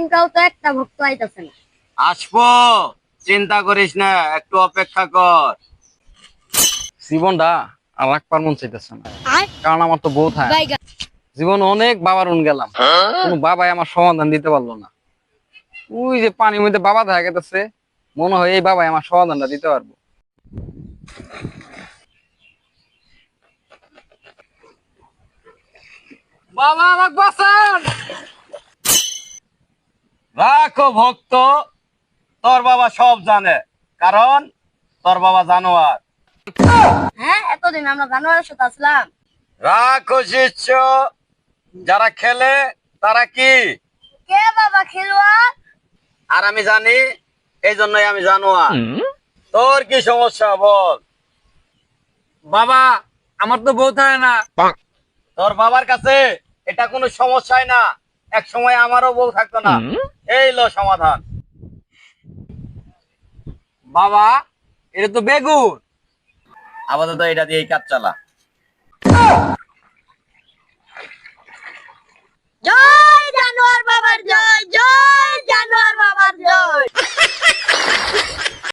টাইমটাও তো একটা ভক্ত আইতাছে না। আসবো, চিন্তা করিস না, একটু অপেক্ষা কর। জীবনটা আর রাখবার মন চাইতেছে না, আর কারণ আমার তো বউ থাকে। বাইগা জীবন অনেক বাবার উন গেলাম, কোনো বাবাই আমার সমাধান দিতে পারলো না। ওই যে পানির মধ্যে বাবা দেখা গেছে, মনে হয় এই বাবাই আমার সমাধানটা দিতে পারবো। বাবা আমাকে বাঁচান। রাখো ভক্ত, তোর বাবা সব জানে, কারণ তোর বাবা জানোয়ার। হ্যাঁ, এতদিন আমরা জানোয়ারের সাথে আসলাম। রাখো শিষ্য, যারা খেলে তারা কি? কে বাবা খেলোয়াড়? আর আমি জানি, এই জন্যই আমি জানোয়ার। তোর কি সমস্যা বল? বাবা আমার তো বউ থাকে না। তোর বাবার কাছে এটা কোনো সমস্যাই না, এক সময় আমারও বউ থাকতো না। এই লো সমাধান। বাবা এটা তো বেগুন। আপাতত এটা দিয়েই কাজ চালা।